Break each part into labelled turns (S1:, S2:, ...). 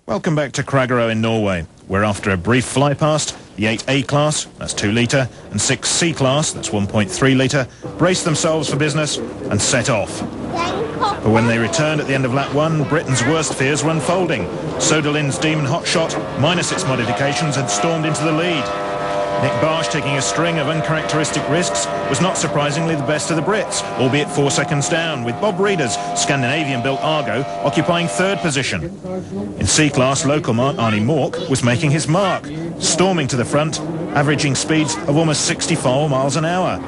S1: Welcome back to Kragero in Norway, where after a brief fly past, the 8A class, that's 2 litre, and 6C class, that's 1.3 litre, braced themselves for business and set off. But when they returned at the end of lap 1, Britain's worst fears were unfolding. Soderlund's Demon Hotshot, minus its modifications, had stormed into the lead. Nick Barsh, taking a string of uncharacteristic risks, was not surprisingly the best of the Brits, albeit 4 seconds down, with Bob Reeder's Scandinavian-built Argo occupying 3rd position. In C-Class, local mark Arnie Mork was making his mark, storming to the front, averaging speeds of almost 64 miles an hour.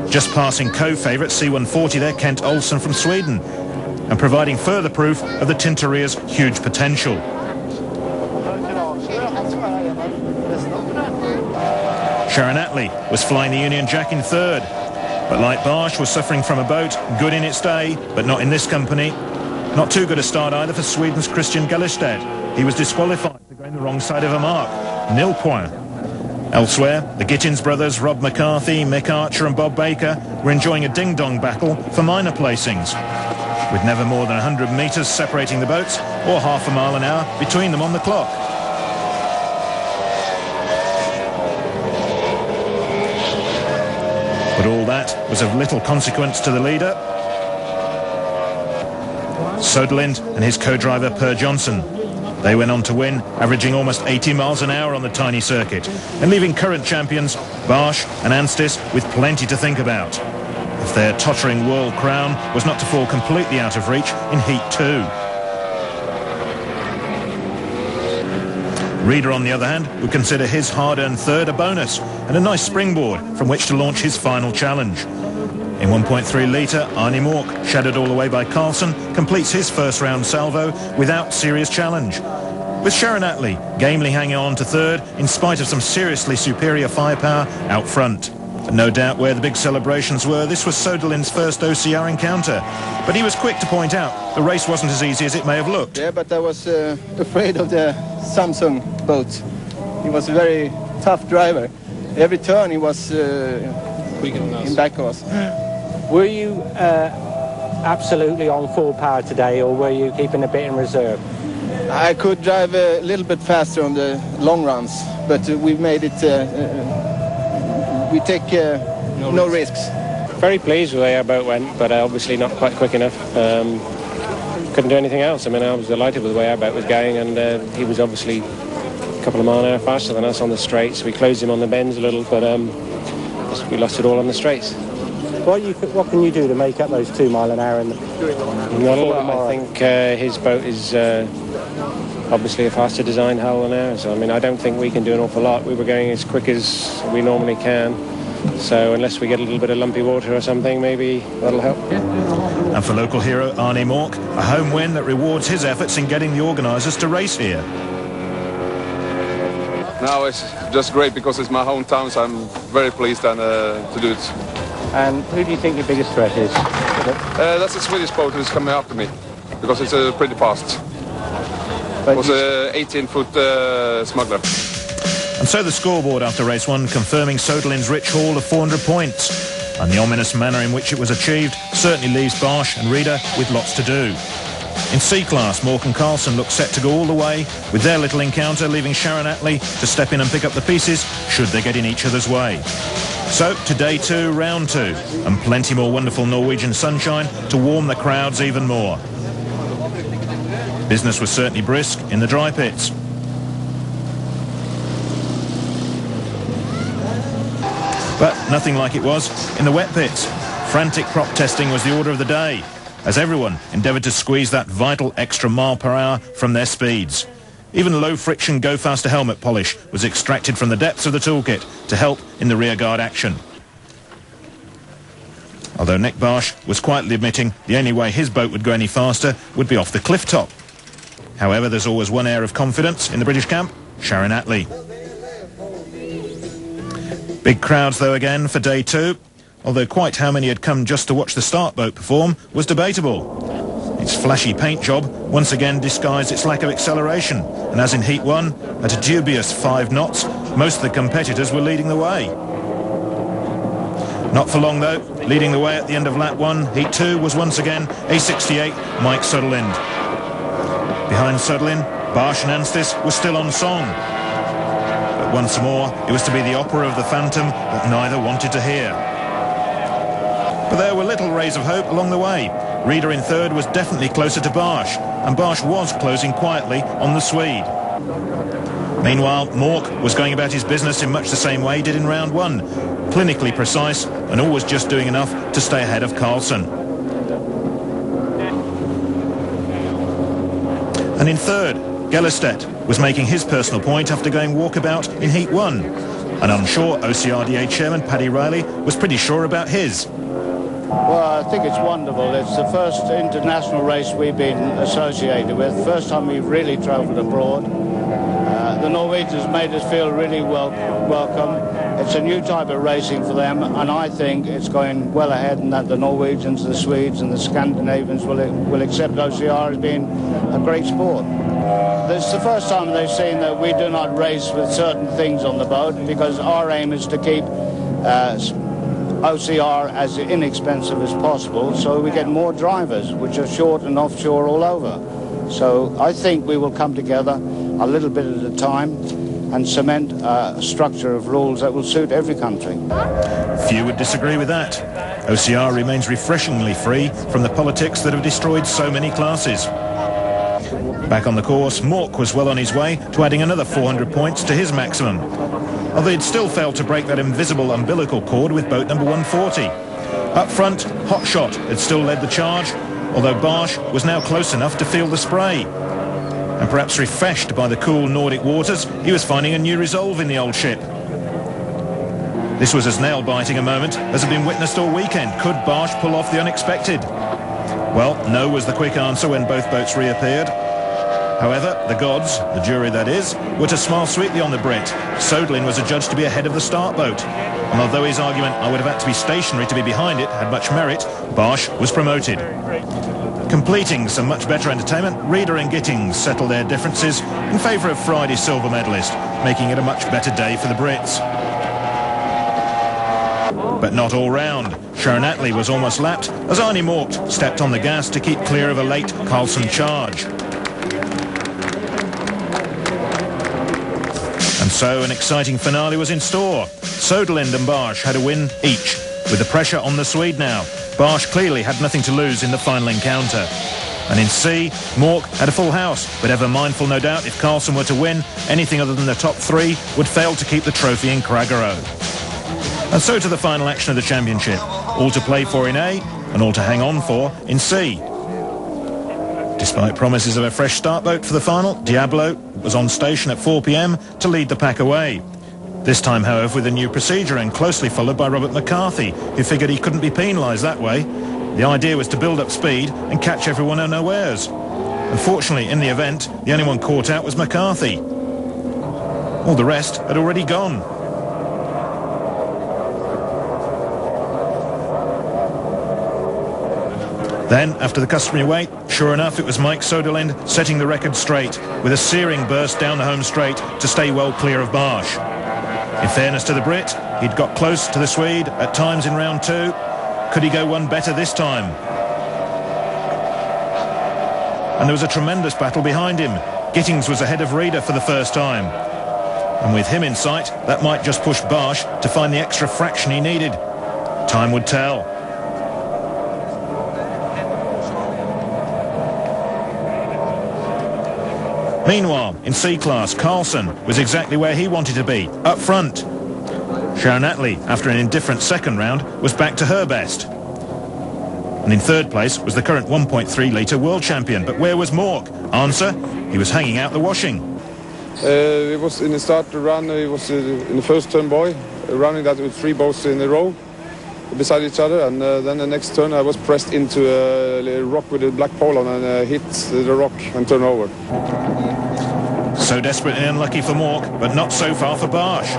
S1: Just passing co-favourite C140 there, Kent Olsen from Sweden, and providing further proof of the Tintoria's huge potential. Sharon Attlee was flying the Union Jack in 3rd, but like Barsh was suffering from a boat, good in its day, but not in this company. Not too good a start either for Sweden's Christian Gellerstedt. He was disqualified for going the wrong side of a mark, 0 points. Elsewhere, the Gittins brothers, Rob McCarthy, Mick Archer and Bob Baker, were enjoying a ding-dong battle for minor placings, with never more than 100 metres separating the boats, or half a mile an hour between them on the clock. But all that was of little consequence to the leader, Soderlund, and his co-driver Per Johnson. They went on to win, averaging almost 80 miles an hour on the tiny circuit, and leaving current champions Barsh and Anstis with plenty to think about, if their tottering world crown was not to fall completely out of reach in Heat 2. Reeder, on the other hand, would consider his hard-earned 3rd a bonus and a nice springboard from which to launch his final challenge. In 1.3 litre, Arnie Mork, shadowed all the way by Carlson, completes his first round salvo without serious challenge, with Sharon Attlee gamely hanging on to 3rd in spite of some seriously superior firepower out front. And no doubt where the big celebrations were, this was Soderlund's first OCR encounter. But he was quick to point out the race wasn't as easy as it may have looked.
S2: Yeah, but I was afraid of the Samsung boat. He was a very tough driver. Every turn he was in back of us.
S3: Were you absolutely on full power today, or were you keeping a bit in reserve?
S2: I could drive a little bit faster on the long runs, but we've made it... we take no risks.
S3: Very pleased with the way our boat went, but obviously not quite quick enough. Couldn't do anything else. I mean, I was delighted with the way our boat was going, and he was obviously a couple of miles an hour faster than us on the straights. We closed him on the bends a little, but we lost it all on the straights. What can you do to make up those 2 mile an hour? Not a lot. I think his boat is obviously a faster designed hull than ours. So, I mean, I don't think we can do an awful lot. We were going as quick as we normally can. So unless we get a little bit of lumpy water or something, maybe that'll help.
S1: And for local hero Arnie Mork, a home win that rewards his efforts in getting the organisers to race here.
S4: Now it's just great because it's my hometown, so I'm very pleased and, to do it.
S3: And who do you think your biggest threat is?
S4: That's a Swedish boat who's coming after me, because it's pretty fast. It was an 18-foot smuggler.
S1: And so the scoreboard after race 1 confirming Soderlund's rich haul of 400 points. And the ominous manner in which it was achieved certainly leaves Barsh and Reeder with lots to do. In C-Class, Mork and Carlson look set to go all the way, with their little encounter leaving Sharon Attlee to step in and pick up the pieces should they get in each other's way. So, to day 2, round 2, and plenty more wonderful Norwegian sunshine to warm the crowds even more. Business was certainly brisk in the dry pits. But nothing like it was in the wet pits. Frantic prop testing was the order of the day, as everyone endeavoured to squeeze that vital extra mile per hour from their speeds. Even low-friction go-faster helmet polish was extracted from the depths of the toolkit to help in the rearguard action. Although Nick Barsh was quietly admitting the only way his boat would go any faster would be off the cliff top. However, there's always one air of confidence in the British camp, Sharon Attlee. Big crowds, though, again for day 2, although quite how many had come just to watch the start boat perform was debatable. Its flashy paint job once again disguised its lack of acceleration, and as in Heat 1, at a dubious 5 knots, most of the competitors were leading the way. Not for long, though. Leading the way at the end of lap 1, Heat 2, was once again A68 Mike Soderlund. Behind Soderlund, Barsch and Anstis were still on song. But once more, it was to be the opera of the Phantom that neither wanted to hear. But there were little rays of hope along the way. Reeder in third was definitely closer to Barsch, and Barsch was closing quietly on the Swede. Meanwhile, Mork was going about his business in much the same way he did in round one, clinically precise and always just doing enough to stay ahead of Carlsen. And in third, Gellerstedt was making his personal point after going walkabout in Heat 1. And I'm sure OCRDA chairman Paddy Riley was pretty sure about his.
S5: Well, I think it's wonderful. It's the first international race we've been associated with. First time we've really travelled abroad. The Norwegians made us feel really welcome. It's a new type of racing for them, and I think it's going well ahead, and that the Norwegians, the Swedes and the Scandinavians will accept OCR as being a great sport. This is the first time they've seen that we do not race with certain things on the boat, because our aim is to keep OCR as inexpensive as possible, so we get more drivers, which are short and offshore all over. So I think we will come together a little bit at a time and cement a structure of rules that will suit every country.
S1: Few would disagree with that. OCR remains refreshingly free from the politics that have destroyed so many classes. Back on the course, Mork was well on his way to adding another 400 points to his maximum, although he'd still failed to break that invisible umbilical cord with boat number 140. Up front, Hot Shot had still led the charge, although Barsch was now close enough to feel the spray. And perhaps refreshed by the cool Nordic waters, he was finding a new resolve in the old ship. This was as nail-biting a moment as had been witnessed all weekend. Could Barsch pull off the unexpected? Well, no was the quick answer when both boats reappeared. However, the gods, the jury that is, were to smile sweetly on the Brit. Soderlin was adjudged to be ahead of the start boat. And although his argument, I would have had to be stationary to be behind it, had much merit, Barsch was promoted. Completing some much better entertainment, Reeder and Gittings settled their differences in favour of Friday's silver medalist, making it a much better day for the Brits. But not all round. Sharon Attlee was almost lapped as Arnie Mork stepped on the gas to keep clear of a late Carlsen charge. And so an exciting finale was in store. Soderlin and Barsch had a win each. With the pressure on the Swede now, Barsch clearly had nothing to lose in the final encounter. And in C, Mork had a full house, but ever mindful, no doubt, if Carlsen were to win, anything other than the top three would fail to keep the trophy in Kragero. And so to the final action of the championship. All to play for in A, and all to hang on for in C. Despite promises of a fresh start boat for the final, Diablo was on station at 4 p.m. to lead the pack away. This time, however, with a new procedure and closely followed by Robert McCarthy, who figured he couldn't be penalised that way. The idea was to build up speed and catch everyone unawares. Unfortunately, in the event, the only one caught out was McCarthy. All the rest had already gone. Then, after the customary wait, sure enough, it was Mike Soderlind setting the record straight with a searing burst down the home straight to stay well clear of Barsch. In fairness to the Brit, he'd got close to the Swede at times in round two. Could he go one better this time? And there was a tremendous battle behind him. Gittings was ahead of Reeder for the first time. And with him in sight, that might just push Barsch to find the extra fraction he needed. Time would tell. Meanwhile, in C-class, Carlsen was exactly where he wanted to be, up front. Sharon Attlee, after an indifferent second round, was back to her best. And in third place was the current 1.3-litre world champion. But where was Mork? Answer, he was hanging out the washing.
S4: It was in the start run, it was in the first turn buoy, running that with three boats in a row beside each other, and then the next turn I was pressed into a rock with a black pole on and hit the rock and turned over.
S1: So desperately unlucky for Mork, but not so far for Barsch.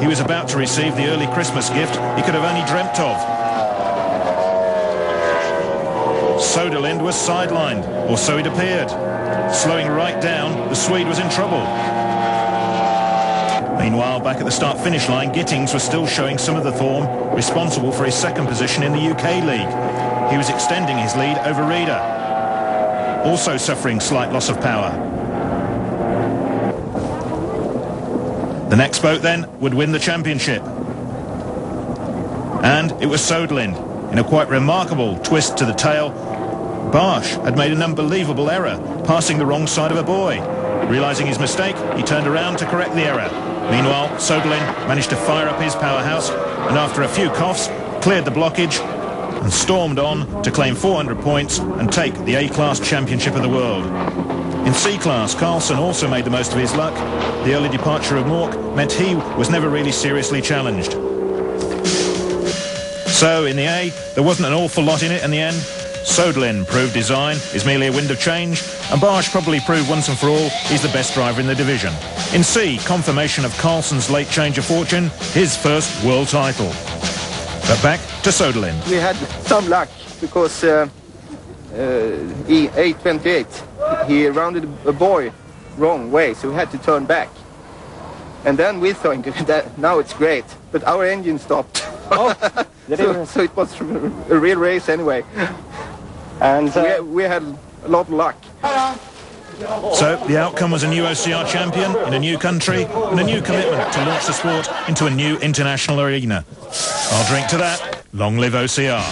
S1: He was about to receive the early Christmas gift he could have only dreamt of. Soderlind was sidelined, or so it appeared. Slowing right down, the Swede was in trouble. Meanwhile, back at the start-finish line, Gittings was still showing some of the form responsible for his second position in the UK League. He was extending his lead over Reeder, also suffering slight loss of power. The next boat then would win the championship. And it was Söderlind. In a quite remarkable twist to the tail, Barsch had made an unbelievable error, passing the wrong side of a buoy. Realising his mistake, he turned around to correct the error. Meanwhile, Söderlind managed to fire up his powerhouse and after a few coughs, cleared the blockage and stormed on to claim 400 points and take the A-Class Championship of the World. In C-Class, Carlsen also made the most of his luck. The early departure of Mork meant he was never really seriously challenged. So, in the A, there wasn't an awful lot in it in the end. Söderlind proved design is merely a wind of change, and Barsch probably proved once and for all he's the best driver in the division. In C, confirmation of Carlsen's late change of fortune, his first world title. But back to Söderlind.
S2: We had some luck because E828, he rounded a buoy wrong way, so we had to turn back. And then we thought that now it's great, but our engine stopped.
S3: Oh,
S2: so it was a real race anyway. And we had a lot of luck.
S1: So the outcome was a new OCR champion in a new country and a new commitment to launch the sport into a new international arena. I'll drink to that. Long live OCR.